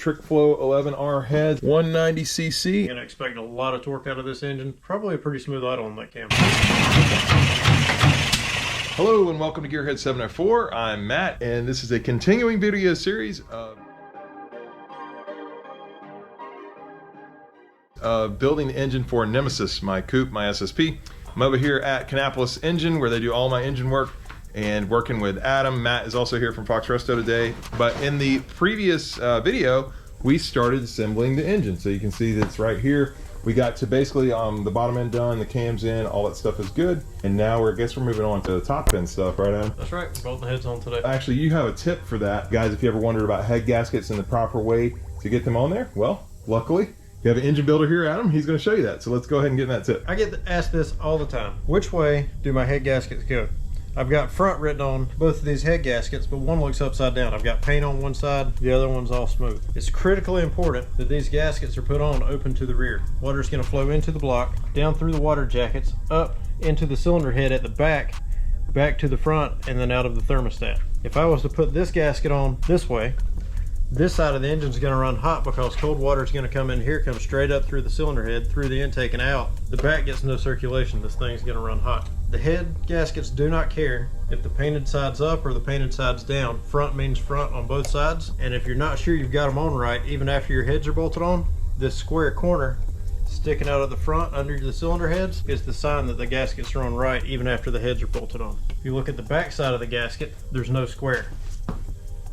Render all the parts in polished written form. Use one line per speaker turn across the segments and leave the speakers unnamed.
TrickFlow 11r heads, 190cc. You're gonna expect a lot of torque out of this engine. Probably a pretty smooth idle on that cam. Hello and welcome to Gearhead 704. I'm Matt, and this is a continuing video series of building the engine for Nemesis, my coupe, my SSP. I'm over here at Kannapolis Engine, where they do all my engine work, and working with Adam. Matt is also here from Fox Resto today. But in the previous video, we started assembling the engine. So you can see that it's right here. We got to basically the bottom end done, the cams in, all that stuff is good. And now I guess we're moving on to the top end stuff, right, Adam?
That's right, we bolted the heads on today.
Actually, you have a tip for that. Guys, if you ever wondered about head gaskets and the proper way to get them on there, well, luckily, you have an engine builder here, Adam. He's going to show you that. So let's go ahead and get in that tip.
I get asked this all the time. Which way do my head gaskets go? I've got front written on both of these head gaskets, but one looks upside down. I've got paint on one side, the other one's all smooth. It's critically important that these gaskets are put on open to the rear. Water's going to flow into the block, down through the water jackets, up into the cylinder head at the back to the front, and then out of the thermostat. If I was to put this gasket on this way, this side of the engine is going to run hot because cold water is going to come in here, come straight up through the cylinder head, through the intake and out. The back gets no circulation. This thing's going to run hot. The head gaskets do not care if the painted side's up or the painted side's down. Front means front on both sides. And if you're not sure you've got them on right, even after your heads are bolted on, this square corner sticking out of the front under the cylinder heads is the sign that the gaskets are on right even after the heads are bolted on. If you look at the back side of the gasket, there's no square.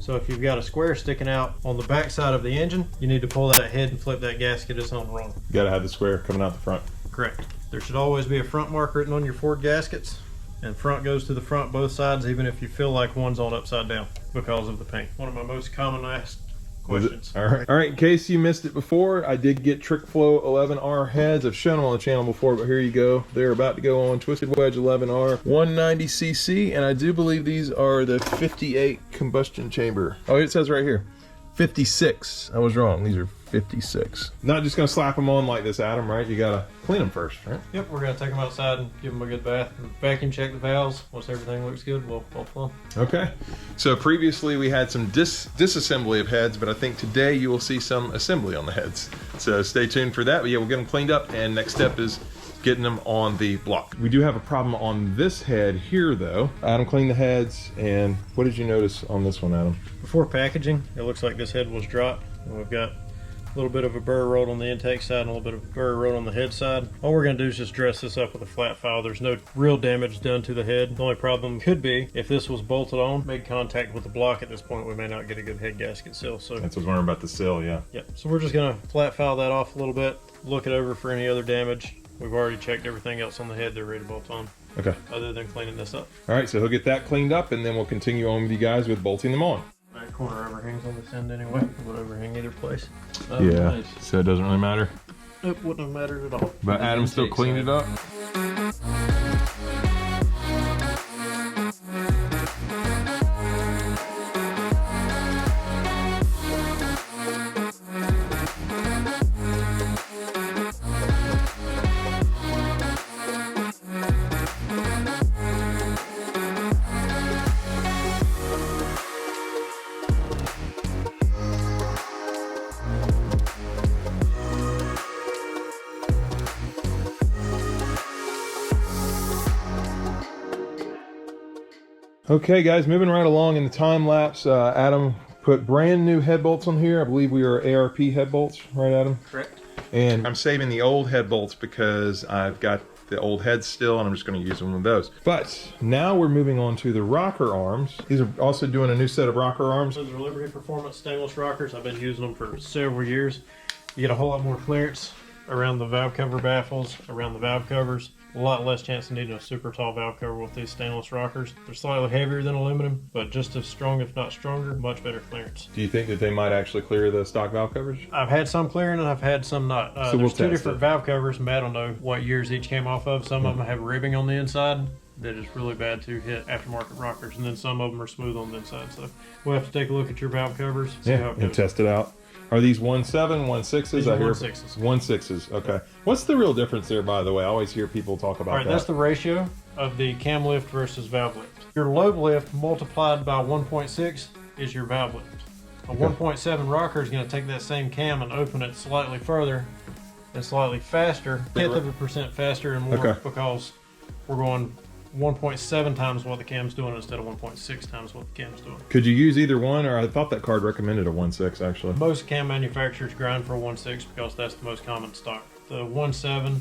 So if you've got a square sticking out on the back side of the engine, you need to pull that head and flip that gasket. It's on wrong.
You gotta have the square coming out the front.
Correct. There should always be a front mark written on your Ford gaskets, and front goes to the front both sides, even if you feel like one's on upside down because of the paint. One of my most common asked questions.
All right, in case you missed it before, I did get TrickFlow 11r heads. I've shown them on the channel before, but here you go. They're about to go on Twisted Wedge 11r, 190cc, and I do believe these are the 58 combustion chamber. Oh, it says right here, 56. I was wrong. These are 56. Not just gonna slap them on like this, Adam, right? You gotta clean them first, right?
Yep, we're gonna take them outside and give them a good bath. Vacuum check the valves. Once everything looks good, we'll bolt them.
Okay. So previously we had some disassembly of heads, but I think today you will see some assembly on the heads. So stay tuned for that. But yeah, we'll get them cleaned up, and next step is getting them on the block. We do have a problem on this head here though. Adam cleaned the heads, and what did you notice on this one, Adam?
Before packaging, it looks like this head was dropped, and we've got a little bit of a burr road on the intake side and a little bit of a burr road on the head side. All we're going to do is just dress this up with a flat file. There's no real damage done to the head. The only problem could be if this was bolted on, made contact with the block at this point, we may not get a good head gasket seal. So
that's what I was wondering about the seal, yeah.
Yep. So we're just going to flat file that off a little bit, look it over for any other damage. We've already checked everything else on the head. They're ready to bolt on. Okay. Other than cleaning this up.
All right, so he'll get that cleaned up, and then we'll continue on with you guys with bolting them on.
That corner overhangs on this end anyway. It would overhang either place.
Yeah, nice. So it doesn't really matter?
It wouldn't have mattered at all.
But Adam still cleaned it up? Okay guys, moving right along in the time lapse, Adam put brand new head bolts on here. I believe we are ARP head bolts, right Adam?
Correct.
And I'm saving the old head bolts because I've got the old heads still, and I'm just going to use them with those. But now we're moving on to the rocker arms. These are also doing a new set of rocker arms.
Those are Liberty Performance stainless rockers. I've been using them for several years. You get a whole lot more clearance around the valve cover baffles, around the valve covers. A lot less chance of needing a super tall valve cover with these stainless rockers. They're slightly heavier than aluminum, but just as strong, if not stronger, much better clearance.
Do you think that they might actually clear the stock valve covers?
I've had some clearing and I've had some not.
So
there's two different valve covers. Matt will know what years each came off of. Some of them have ribbing on the inside that is really bad to hit aftermarket rockers, and then some of them are smooth on the inside. So we'll have to take a look at your valve covers, see how it goes.
And test it out. Are these 1.7, 1.6s?
These are 1.6s.
1.6s, okay. What's the real difference there, by the way? I always hear people talk about that.
All right, that's the ratio of the cam lift versus valve lift. Your load lift multiplied by 1.6 is your valve lift. A 1.7 rocker is going to take that same cam and open it slightly further and slightly faster, 0.1% faster and more, because we're going 1.7 times what the cam's doing instead of 1.6 times what the cam's doing.
Could you use either one, or I thought that card recommended a 1.6 actually?
Most cam manufacturers grind for a 1.6 because that's the most common stock. The 1.7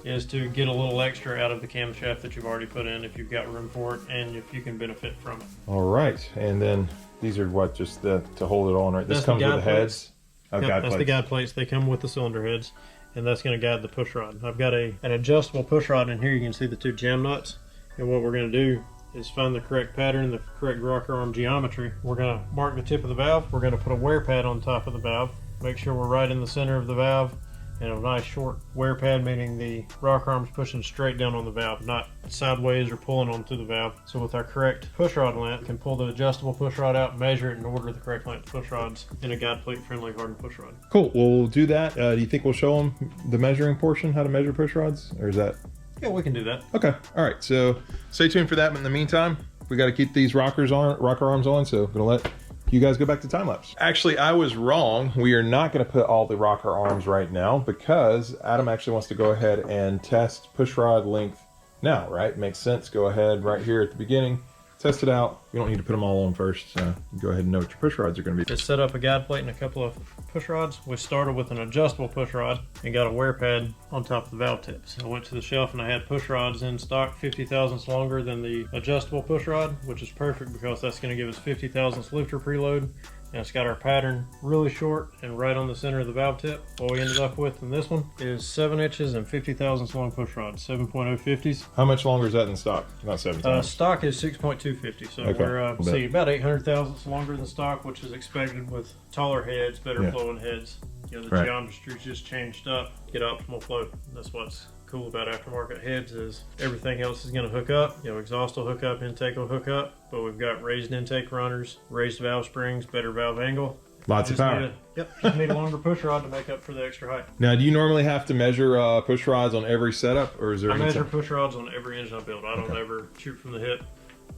is to get a little extra out of the camshaft that you've already put in if you've got room for it and if you can benefit from it.
All right, and then these are what, just to hold it on, right? This comes with the heads.
Yep, that's the guide plates. They come with the cylinder heads, and that's going to guide the push rod. I've got an adjustable push rod in here. You can see the two jam nuts. And what we're going to do is find the correct pattern, the correct rocker arm geometry. We're going to mark the tip of the valve. We're going to put a wear pad on top of the valve. Make sure we're right in the center of the valve. And a nice short wear pad, meaning the rocker arm's pushing straight down on the valve, not sideways or pulling onto the valve. So with our correct push rod length, we can pull the adjustable push rod out, measure it, and order the correct length push rods in a guide plate friendly hardened push rod.
Cool, we'll do that. Do you think we'll show them the measuring portion, how to measure push rods, or is that?
Yeah, we can do that.
Okay, all right, so stay tuned for that. But in the meantime, we got to keep these rocker arms on, so I'm gonna let you guys go back to time lapse. Actually, I was wrong. We are not going to put all the rocker arms right now because Adam actually wants to go ahead and test push rod length now, right? Makes sense. Go ahead right here at the beginning, test it out. You don't need to put them all on first. Go ahead and know what your push rods are going to be.
Just set up a guide plate and a couple of push rods. We started with an adjustable push rod and got a wear pad on top of the valve tips. I went to the shelf and I had push rods in stock 50 thousandths longer than the adjustable push rod, which is perfect because that's going to give us 50 thousandths lifter preload. And it's got our pattern really short and right on the center of the valve tip. What we ended up with in this one is 7 inches and 50 thousandths long push rods, 7.050s.
How much longer is that than stock? Not 7 times.
Stock is 6.250, so we're about 800 thousandths longer than stock, which is expected with taller heads, better flowing heads. You know, the geometry's just changed up, get optimal flow. That's what's cool about aftermarket heads, is everything else is going to hook up. You know, exhaust will hook up, intake will hook up, but we've got raised intake runners, raised valve springs, better valve angle.
Lots of power.
Just need a longer push rod to make up for the extra height.
Now, do you normally have to measure push rods on every setup, or is there?
I measure push rods on every engine I build. I don't ever shoot from the hip.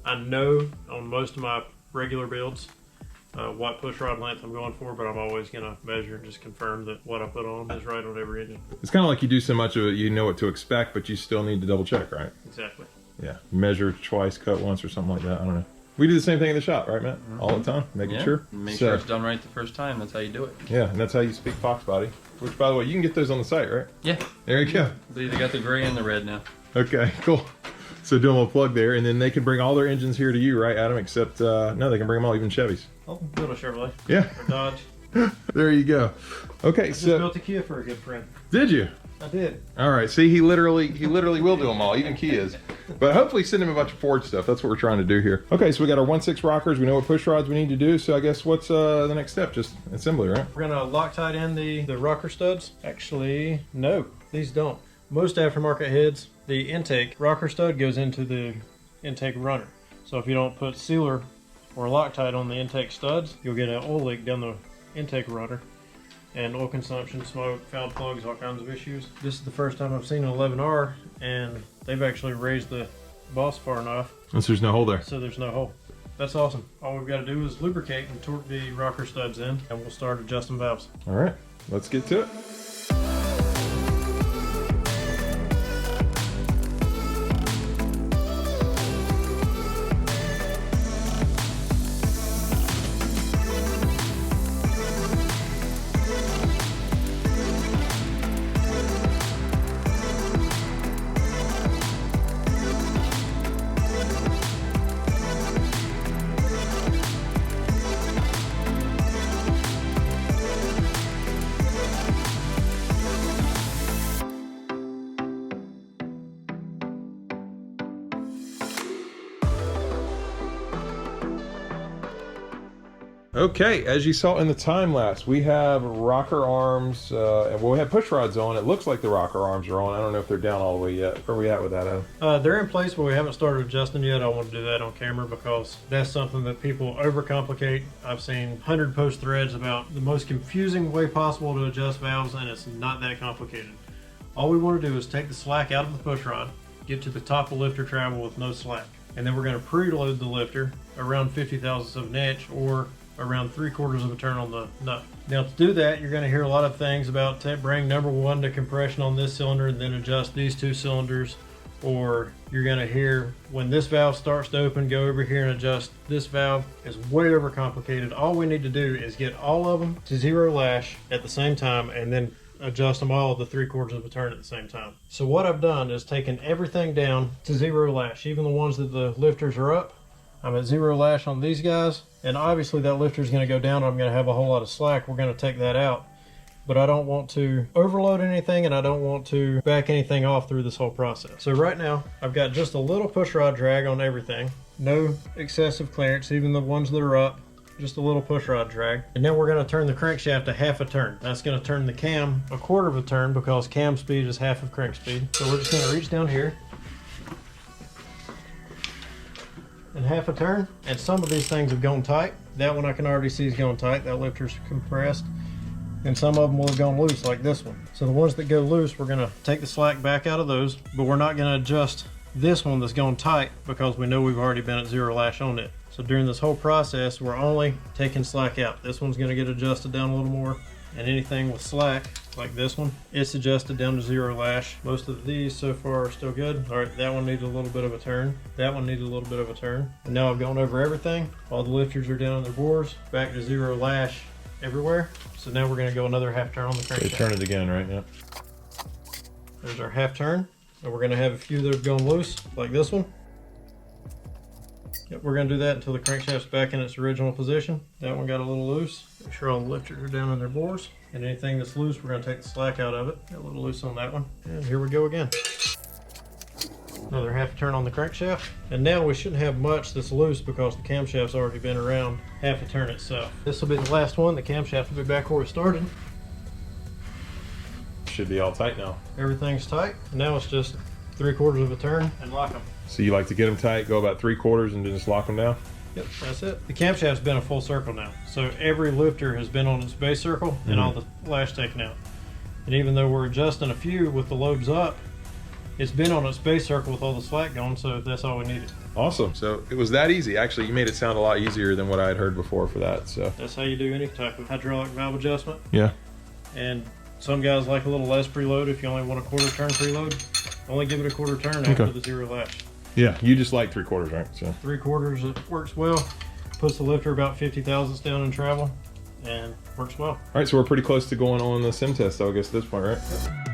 I know on most of my regular builds what push rod length I'm going for, but I'm always going to measure and just confirm that what I put on is right on every engine.
It's kind of like you do so much of it, you know what to expect, but you still need to double check, right?
Exactly.
Yeah, measure twice, cut once, or something like that. I don't know. We do the same thing in the shop, right, Matt? All the time, making sure.
Make sure it's done right the first time. That's how you do it.
Yeah, and that's how you speak foxbody. Which, by the way, you can get those on the site, right?
Yeah.
There you go.
They got the gray and the red now.
Okay, cool. So do them a plug there, and then they can bring all their engines here to you, right, Adam? Except, no, they can bring them all, even Chevys.
I'll build a Chevrolet.
Yeah.
Or Dodge.
There you go. Okay,
I just built a Kia for a good friend.
Did you?
I did.
All right. See, he literally will do them all, even Kias. But hopefully send him a bunch of Ford stuff. That's what we're trying to do here. Okay, so we got our 1.6 rockers. We know what push rods we need to do. So I guess what's the next step? Just assembly, right?
We're gonna Loctite in the rocker studs. Actually, no, these don't. Most aftermarket heads, the intake rocker stud goes into the intake runner. So if you don't put sealer or Loctite on the intake studs, you'll get an oil leak down the intake runner. And oil consumption, smoke, fouled plugs, all kinds of issues. This is the first time I've seen an 11R, and they've actually raised the boss far enough.
Since there's no hole there.
So there's no hole. That's awesome. All we've got to do is lubricate and torque the rocker studs in, and we'll start adjusting valves.
All right, let's get to it. Okay, as you saw in the time lapse, we have rocker arms, and we have push rods on. It looks like the rocker arms are on. I don't know if they're down all the way yet. Where are we at with that, Adam?
They're in place, but we haven't started adjusting yet. I want to do that on camera because that's something that people overcomplicate. I've seen 100 post threads about the most confusing way possible to adjust valves, and it's not that complicated. All we want to do is take the slack out of the push rod, get to the top of lifter travel with no slack, and then we're going to preload the lifter around 50 thousandths of an inch or around 3/4 of a turn on the nut. Now to do that, you're going to hear a lot of things about bring number 1 to compression on this cylinder and then adjust these 2 cylinders. Or you're going to hear when this valve starts to open, go over here and adjust this valve. It's way overcomplicated. All we need to do is get all of them to 0 lash at the same time and then adjust them all to 3/4 of a turn at the same time. So what I've done is taken everything down to 0 lash, even the ones that the lifters are up. I'm at 0 lash on these guys, and obviously that lifter is going to go down. I'm going to have a whole lot of slack. We're going to take that out. But I don't want to overload anything and I don't want to back anything off through this whole process. So right now I've got just a little push rod drag on everything. No excessive clearance, even the ones that are up, just a little push rod drag. And now we're going to turn the crankshaft a 1/2 a turn. That's going to turn the cam a 1/4 of a turn because cam speed is 1/2 of crank speed. So we're just going to reach down here and 1/2 a turn. And some of these things have gone tight. That one I can already see is going tight. That lifter's compressed. And some of them will have gone loose like this one. So the ones that go loose, we're gonna take the slack back out of those, but we're not gonna adjust this one that's gone tight because we know we've already been at 0 lash on it. So during this whole process, we're only taking slack out. This one's gonna get adjusted down a little more, and anything with slack, like this one, it's adjusted down to 0 lash. Most of these so far are still good. All right, that one needs a little bit of a turn. That one needs a little bit of a turn. And now I've gone over everything. All the lifters are down on their bores, back to 0 lash everywhere. So now we're going to go another 1/2 turn on the crankshaft.
Turn it again, right? Yeah.
There's our 1/2 turn. And we're going to have a few that have gone loose, like this one. Yep, we're going to do that until the crankshaft's back in its original position. That one got a little loose. Make sure all the lifters are down in their bores. And anything that's loose, we're going to take the slack out of it. Got a little loose on that one. And here we go again. Another 1/2 turn on the crankshaft. And now we shouldn't have much that's loose because the camshaft's already been around 1/2 a turn itself. This will be the last one. The camshaft will be back where we started.
Should be all tight now.
Everything's tight. Now it's just 3/4 of a turn and lock them.
So you like to get them tight, go about 3/4 and then just lock them down?
Yep, that's it. The camshaft's been a full circle now. So every lifter has been on its base circle and all the lash taken out. And even though we're adjusting a few with the lobes up, it's been on its base circle with all the slack gone, so that's all we needed.
Awesome. So it was that easy. Actually, you made it sound a lot easier than what I had heard before for that. So
that's how you do any type of hydraulic valve adjustment.
Yeah.
And some guys like a little less preload. If you only want a 1/4 turn preload, only give it a 1/4 turn after the 0 lash.
Yeah, you just like 3/4, right? So
3/4, it works well. Puts the lifter about 50 thousandths down in travel and works well.
All right, so we're pretty close to going on the sim test, I guess, at this point, right? Yep.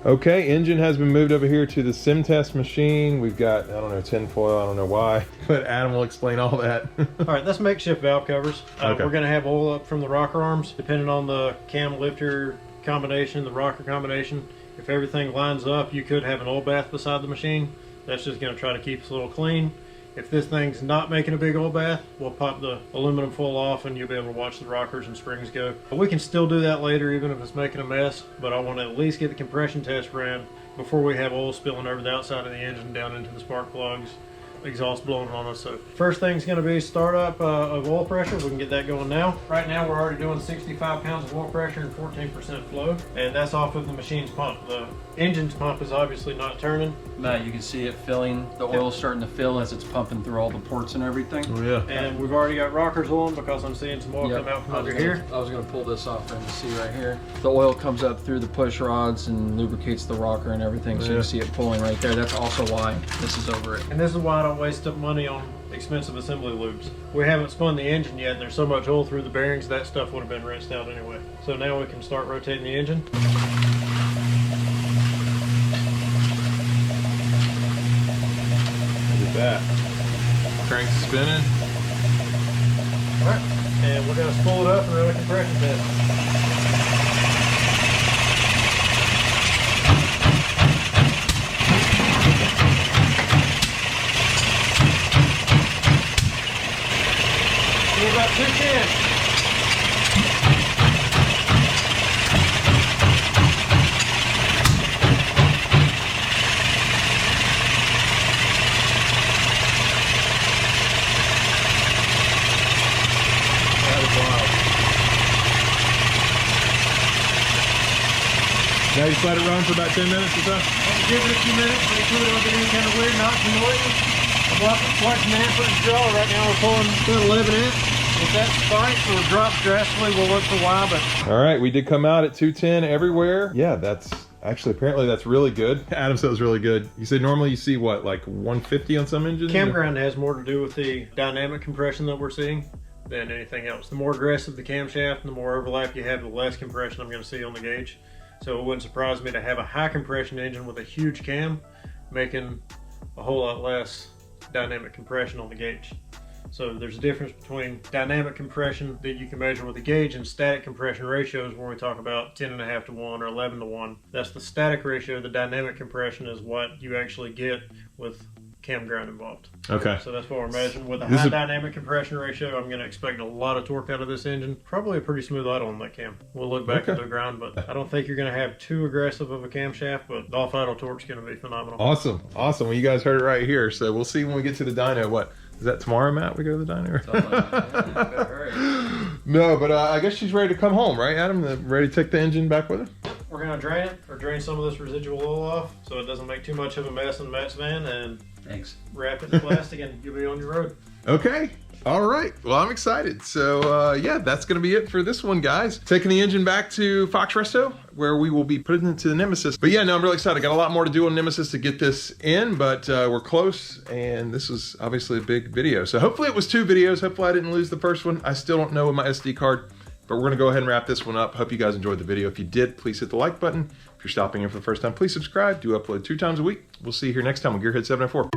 Okay, engine has been moved over here to the sim test machine. We've got, I don't know, tin foil, I don't know why, but Adam will explain all that.
All right, that's makeshift valve covers.
Okay.
We're gonna have oil up from the rocker arms, depending on the cam lifter combination, the rocker combination. If everything lines up, you could have an oil bath beside the machine. That's just gonna try to keep us a little clean. If this thing's not making a big oil bath, we'll pop the aluminum foil off and you'll be able to watch the rockers and springs go. But we can still do that later even if it's making a mess, but I want to at least get the compression test ran before we have oil spilling over the outside of the engine down into the spark plugs, exhaust blowing on us. So first thing's going to be startup of oil pressure. We can get that going now. Right now we're already doing 65 pounds of oil pressure and 14% flow, and that's off of the machine's pump. The engine's pump is obviously not turning.
Matt, you can see it filling. The oil's starting to fill as it's pumping through all the ports and everything.
Oh yeah.
And we've already got rockers on because I'm seeing some oil come out from under here.
I was going to pull this off for him to see right here. The oil comes up through the push rods and lubricates the rocker and everything, so you can see it pulling right there. That's also why this is over it.
And this is why I don't waste up money on expensive assembly lubes. We haven't spun the engine yet. There's so much oil through the bearings, that stuff would have been rinsed out anyway. So now we can start rotating the engine.
Look at that. Crank's spinning.
All right, and we're going to spool it up and run a compression test. About 210.
Now you just let it run for about 10 minutes or so?
give it a few minutes, make sure we don't get any kind of weird knocks and noises. I'm watching Matt put his jaw right now. We're pulling 11 inch. If that spikes or drops drastically, we'll look for why. But
all right, we did come out at 210 everywhere. Yeah, that's actually, apparently that's really good. Adam said it was really good. You said normally you see what, like 150 on some engines?
Cam grind has more to do with the dynamic compression that we're seeing than anything else. The more aggressive the camshaft and the more overlap you have, the less compression I'm going to see on the gauge. So it wouldn't surprise me to have a high compression engine with a huge cam making a whole lot less dynamic compression on the gauge. So there's a difference between dynamic compression that you can measure with a gauge and static compression ratios when we talk about 10.5 to 1 or 11 to 1. That's the static ratio. The dynamic compression is what you actually get with cam grind involved.
Okay.
So that's what we're measuring. With a high dynamic compression ratio, I'm going to expect a lot of torque out of this engine. Probably a pretty smooth idle on that cam. We'll look back at the grind, but I don't think you're going to have too aggressive of a camshaft, but the off-idle torque's going to be phenomenal.
Awesome. Awesome. Well, you guys heard it right here. So we'll see when we get to the dyno. What? Is that tomorrow, Matt? We go to the dyno? No, but I guess she's ready to come home, right, Adam? Ready to take the engine back with her?
We're going to drain it, or drain some of this residual oil off so it doesn't make too much of a mess in Matt's van, and wrap it in plastic and you'll be on your road.
Okay. All right. Well, I'm excited. So, yeah, that's going to be it for this one, guys. Taking the engine back to Fox Resto, where we will be putting it into the Nemesis. But yeah, no, I'm really excited. Got a lot more to do on Nemesis to get this in, but we're close, and this was obviously a big video. So hopefully it was 2 videos. Hopefully I didn't lose the first one. I still don't know with my SD card, but we're going to go ahead and wrap this one up. Hope you guys enjoyed the video. If you did, please hit the like button. If you're stopping in for the first time, please subscribe. Do upload 2 times a week. We'll see you here next time on Gearhead 704.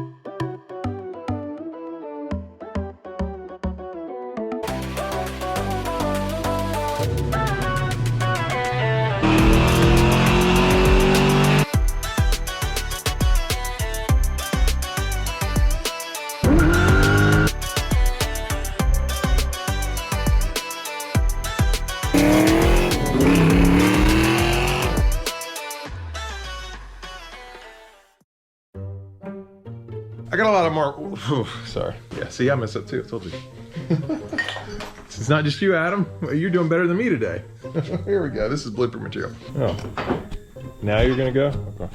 I got a lot of more. Sorry. Yeah, see, I messed up too. I told you. It's not just you, Adam. You're doing better than me today. Here we go. This is blooper material. Oh. Now you're going to go? Okay.